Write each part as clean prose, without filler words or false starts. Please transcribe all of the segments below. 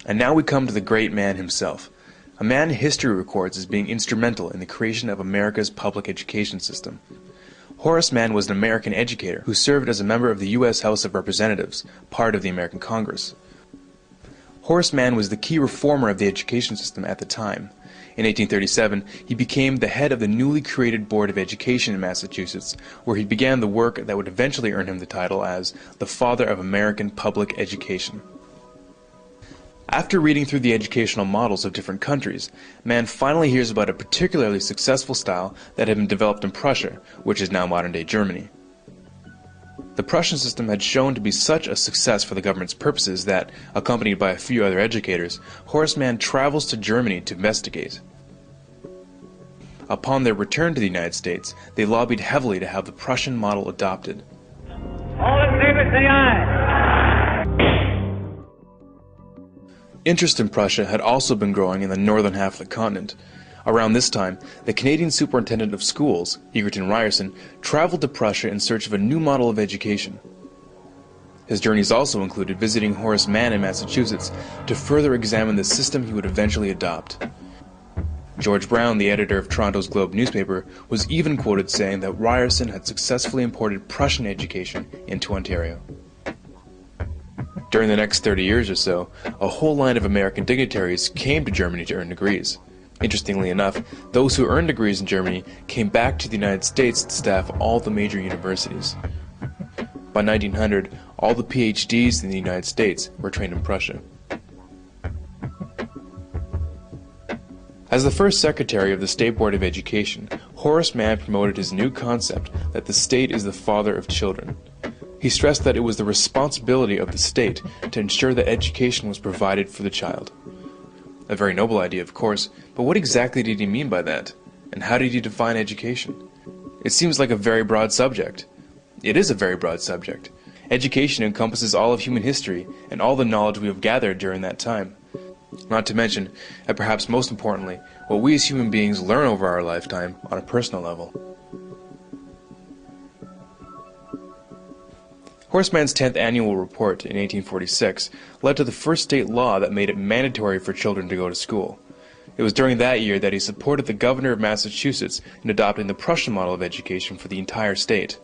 And now we come to the great man himself, a man history records as being instrumental in the creation of America's public education system. Horace Mann was an American educator who served as a member of the U.S. House of Representatives, part of the American Congress. Horace Mann was the key reformer of the education system at the time. In 1837, he became the head of the newly created Board of Education in Massachusetts, where he began the work that would eventually earn him the title as the Father of American Public Education. After reading through the educational models of different countries, Mann finally hears about a particularly successful style that had been developed in Prussia, which is now modern-day Germany. The Prussian system had shown to be such a success for the government's purposes that, accompanied by a few other educators, Horace Mann travels to Germany to investigate. Upon their return to the United States, they lobbied heavily to have the Prussian model adopted. All in favor, say aye. Interest in Prussia had also been growing in the northern half of the continent. Around this time, the Canadian Superintendent of Schools, Egerton Ryerson, traveled to Prussia in search of a new model of education. His journeys also included visiting Horace Mann in Massachusetts to further examine the system he would eventually adopt. George Brown, the editor of Toronto's Globe newspaper, was even quoted saying that Ryerson had successfully imported Prussian education into Ontario. During the next 30 years or so, a whole line of American dignitaries came to Germany to earn degrees. Interestingly enough, those who earned degrees in Germany came back to the United States to staff all the major universities. By 1900, all the PhDs in the United States were trained in Prussia. As the first secretary of the State Board of Education, Horace Mann promoted his new concept that the state is the father of children. He stressed that it was the responsibility of the state to ensure that education was provided for the child. A very noble idea, of course, but what exactly did he mean by that? And how did he define education? It seems like a very broad subject. It is a very broad subject. Education encompasses all of human history and all the knowledge we have gathered during that time. Not to mention, and perhaps most importantly, what we as human beings learn over our lifetime on a personal level. Horace Mann's 10th annual report in 1846 led to the first state law that made it mandatory for children to go to school. It was during that year that he supported the governor of Massachusetts in adopting the Prussian model of education for the entire state.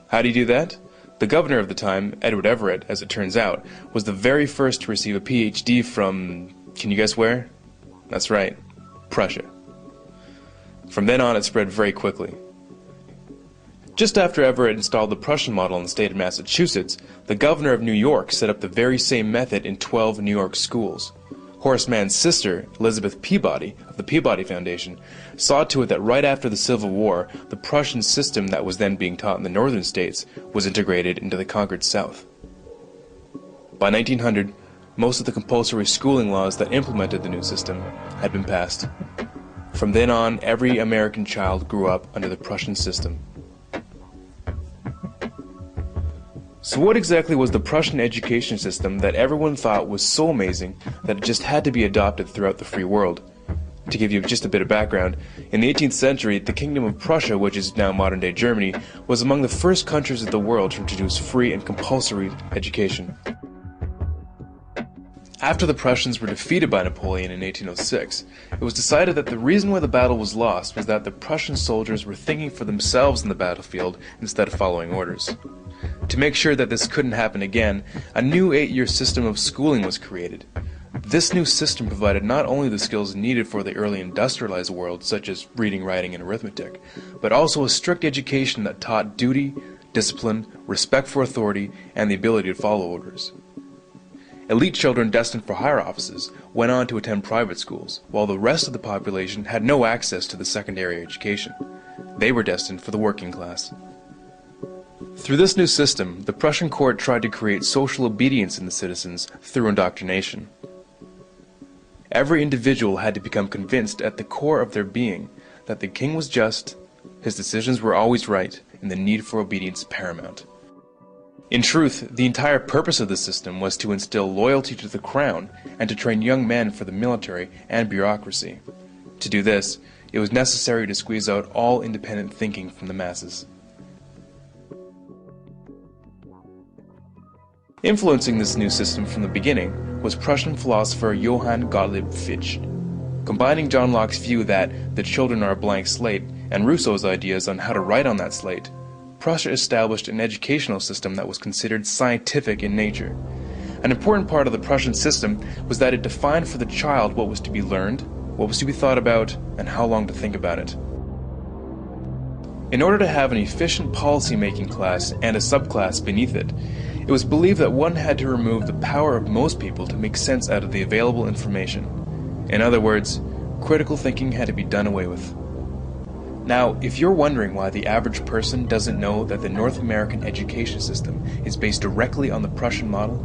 How did he do that? The governor of the time, Edward Everett, as it turns out, was the very first to receive a PhD from, can you guess where? That's right, Prussia. From then on, it spread very quickly. Just after Everett installed the Prussian model in the state of Massachusetts, the governor of New York set up the very same method in 12 New York schools. Horace Mann's sister, Elizabeth Peabody, of the Peabody Foundation, saw to it that right after the Civil War, the Prussian system that was then being taught in the northern states was integrated into the conquered South. By 1900, most of the compulsory schooling laws that implemented the new system had been passed. From then on, every American child grew up under the Prussian system. So what exactly was the Prussian education system that everyone thought was so amazing that it just had to be adopted throughout the free world? To give you just a bit of background, in the 18th century, the Kingdom of Prussia, which is now modern-day Germany, was among the first countries of the world to introduce free and compulsory education. After the Prussians were defeated by Napoleon in 1806, it was decided that the reason why the battle was lost was that the Prussian soldiers were thinking for themselves in the battlefield instead of following orders. To make sure that this couldn't happen again, a new 8-year system of schooling was created. This new system provided not only the skills needed for the early industrialized world, such as reading, writing, and arithmetic, but also a strict education that taught duty, discipline, respect for authority, and the ability to follow orders. Elite children destined for higher offices went on to attend private schools, while the rest of the population had no access to the secondary education. They were destined for the working class. Through this new system, the Prussian court tried to create social obedience in the citizens through indoctrination. Every individual had to become convinced at the core of their being that the king was just, his decisions were always right, and the need for obedience paramount. In truth, the entire purpose of the system was to instill loyalty to the crown and to train young men for the military and bureaucracy. To do this, it was necessary to squeeze out all independent thinking from the masses. Influencing this new system from the beginning was Prussian philosopher Johann Gottlieb Fichte. Combining John Locke's view that the children are a blank slate and Rousseau's ideas on how to write on that slate, Prussia established an educational system that was considered scientific in nature. An important part of the Prussian system was that it defined for the child what was to be learned, what was to be thought about, and how long to think about it. In order to have an efficient policy-making class and a subclass beneath it, it was believed that one had to remove the power of most people to make sense out of the available information. In other words, critical thinking had to be done away with. Now, if you're wondering why the average person doesn't know that the North American education system is based directly on the Prussian model,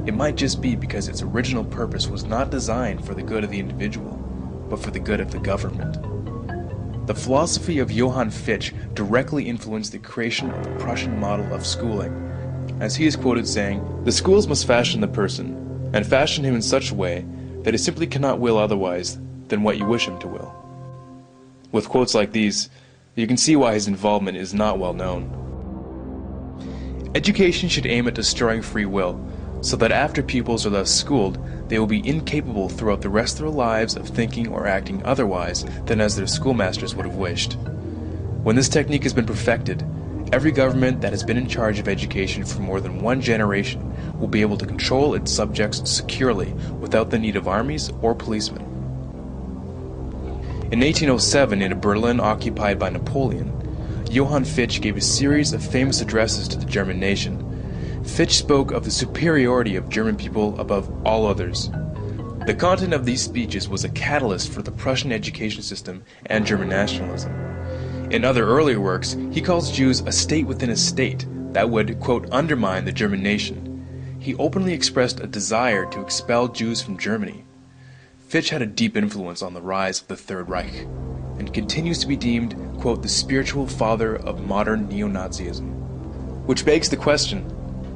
it might just be because its original purpose was not designed for the good of the individual, but for the good of the government. The philosophy of Johann Fichte directly influenced the creation of the Prussian model of schooling, as he is quoted saying, "The schools must fashion the person, and fashion him in such a way that he simply cannot will otherwise than what you wish him to will." With quotes like these, you can see why his involvement is not well known. Education should aim at destroying free will, so that after pupils are thus schooled, they will be incapable throughout the rest of their lives of thinking or acting otherwise than as their schoolmasters would have wished. When this technique has been perfected, every government that has been in charge of education for more than one generation will be able to control its subjects securely without the need of armies or policemen. In 1807, in a Berlin occupied by Napoleon, Johann Fichte gave a series of famous addresses to the German nation. Fichte spoke of the superiority of German people above all others. The content of these speeches was a catalyst for the Prussian education system and German nationalism. In other earlier works, he calls Jews a state within a state that would, quote, undermine the German nation. He openly expressed a desire to expel Jews from Germany. Fichte had a deep influence on the rise of the Third Reich, and continues to be deemed, quote, the spiritual father of modern neo-Nazism. Which begs the question,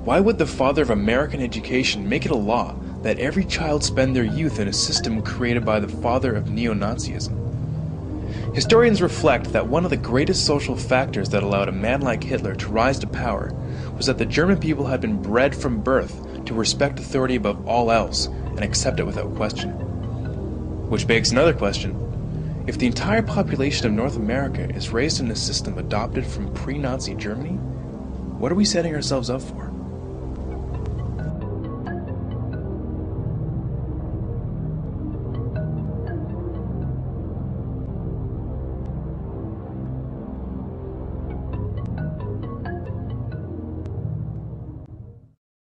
why would the father of American education make it a law that every child spend their youth in a system created by the father of neo-Nazism? Historians reflect that one of the greatest social factors that allowed a man like Hitler to rise to power was that the German people had been bred from birth to respect authority above all else and accept it without question. Which begs another question. If the entire population of North America is raised in a system adopted from pre-Nazi Germany, what are we setting ourselves up for?